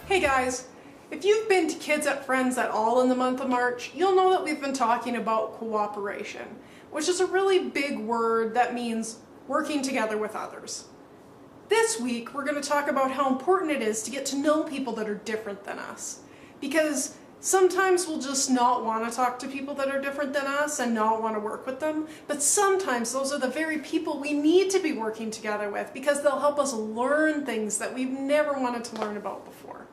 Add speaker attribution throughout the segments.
Speaker 1: Hey guys, if you've been to Kids at Friends at all in the month of March, you'll know that we've been talking about cooperation, which is a really big word that means working together with others. This week, we're going to talk about how important it is to get to know people that are different than us. Because sometimes we'll just not want to talk to people that are different than us and not want to work with them, but sometimes those are the very people we need to be working together with because they'll help us learn things that we've never wanted to learn about before.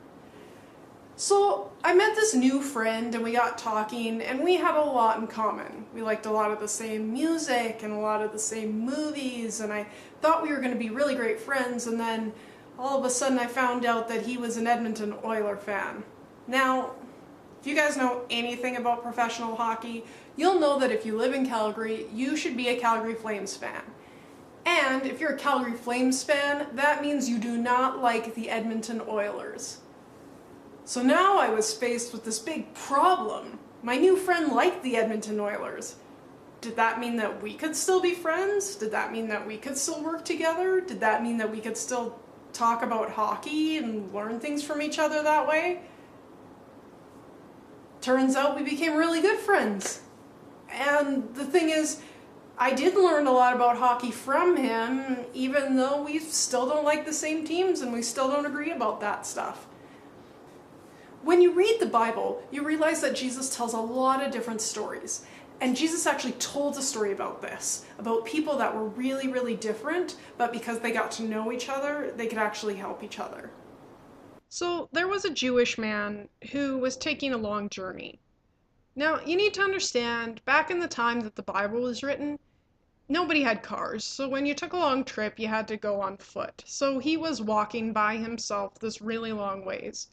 Speaker 1: So I met this new friend and we got talking and we had a lot in common. We liked a lot of the same music and a lot of the same movies, and I thought we were going to be really great friends, and then all of a sudden I found out that he was an Edmonton Oilers fan. Now, if you guys know anything about professional hockey, you'll know that if you live in Calgary, you should be a Calgary Flames fan. And if you're a Calgary Flames fan, that means you do not like the Edmonton Oilers. So now I was faced with this big problem. My new friend liked the Edmonton Oilers. Did that mean that we could still be friends? Did that mean that we could still work together? Did that mean that we could still talk about hockey and learn things from each other that way? Turns out we became really good friends. And the thing is, I did learn a lot about hockey from him, even though we still don't like the same teams and we still don't agree about that stuff. When you read the Bible, you realize that Jesus tells a lot of different stories. And Jesus actually told a story about this, about people that were really, really different, but because they got to know each other, they could actually help each other. So there was a Jewish man who was taking a long journey. Now, you need to understand, back in the time that the Bible was written, nobody had cars, so when you took a long trip, you had to go on foot. So he was walking by himself this really long ways.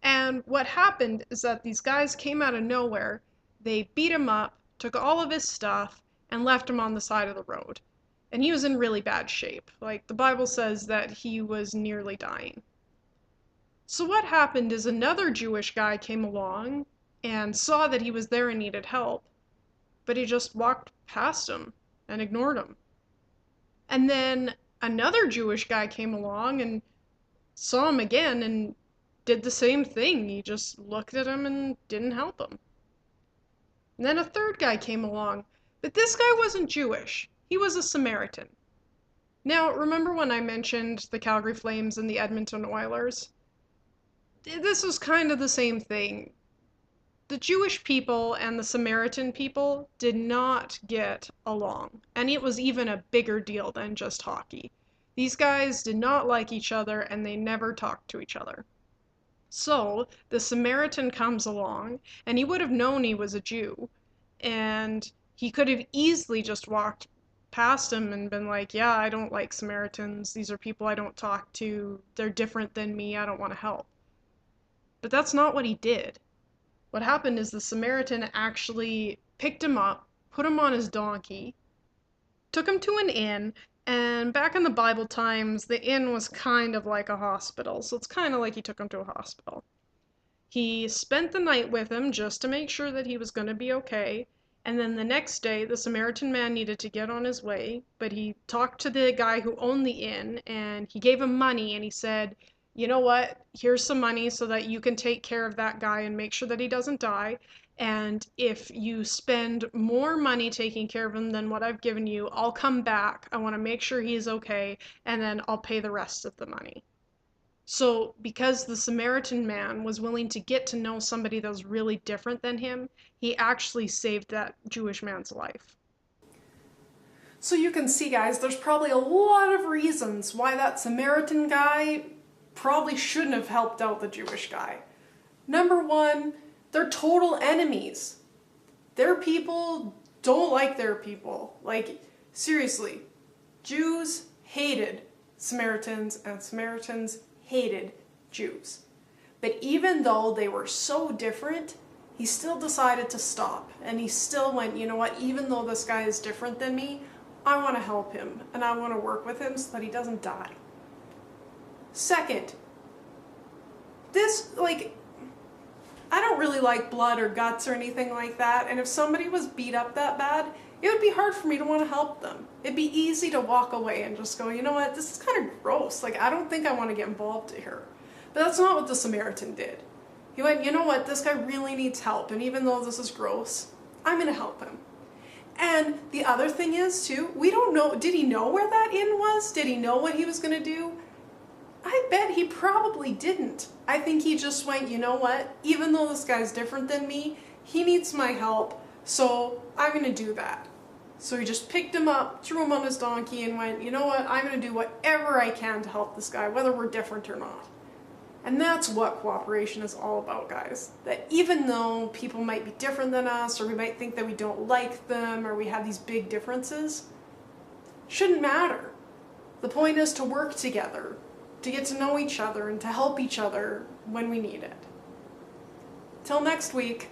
Speaker 1: And what happened is that these guys came out of nowhere, they beat him up, took all of his stuff, and left him on the side of the road. And he was in really bad shape. Like, the Bible says that he was nearly dying. So what happened is another Jewish guy came along and saw that he was there and needed help, but he just walked past him and ignored him. And then another Jewish guy came along and saw him again and did the same thing. He just looked at him and didn't help him. And then a third guy came along, but this guy wasn't Jewish. He was a Samaritan. Now, remember when I mentioned the Calgary Flames and the Edmonton Oilers? This was kind of the same thing. The Jewish people and the Samaritan people did not get along, and it was even a bigger deal than just hockey. These guys did not like each other and they never talked to each other. So the Samaritan comes along, and he would have known he was a Jew, and he could have easily just walked past him and been like, yeah, I don't like Samaritans. These are people I don't talk to. They're different than me. I don't want to help. But that's not what he did. What happened is the Samaritan actually picked him up, put him on his donkey, took him to an inn, and back in the Bible times, the inn was kind of like a hospital, so it's kind of like he took him to a hospital. He spent the night with him just to make sure that he was going to be okay, and then the next day, the Samaritan man needed to get on his way, but he talked to the guy who owned the inn, and he gave him money, and he said, you know what, here's some money so that you can take care of that guy and make sure that he doesn't die. And if you spend more money taking care of him than what I've given you, I'll come back. I want to make sure he's okay, and then I'll pay the rest of the money. So because the Samaritan man was willing to get to know somebody that was really different than him, he actually saved that Jewish man's life. So you can see, guys, there's probably a lot of reasons why that Samaritan guy probably shouldn't have helped out the Jewish guy. Number one, they're total enemies. Their people don't like their people. Like, seriously, Jews hated Samaritans and Samaritans hated Jews. But even though they were so different, he still decided to stop. And he still went, you know what, even though this guy is different than me, I want to help him and I want to work with him so that he doesn't die. Second, I don't really like blood or guts or anything like that, and if somebody was beat up that bad, it would be hard for me to want to help them. It'd be easy to walk away and just go, you know what, this is kind of gross. Like, I don't think I want to get involved here. But that's not what the Samaritan did. He went, you know what, this guy really needs help, and even though this is gross, I'm going to help him. And the other thing is, too, we don't know, did he know where that inn was? Did he know what he was going to do? I bet he probably didn't. I think he just went, you know what, even though this guy's different than me, he needs my help, so I'm going to do that. So he just picked him up, threw him on his donkey, and went, you know what, I'm going to do whatever I can to help this guy, whether we're different or not. And that's what cooperation is all about, guys. That even though people might be different than us, or we might think that we don't like them, or we have these big differences, shouldn't matter. The point is to work together, to get to know each other, and to help each other when we need it. Till next week.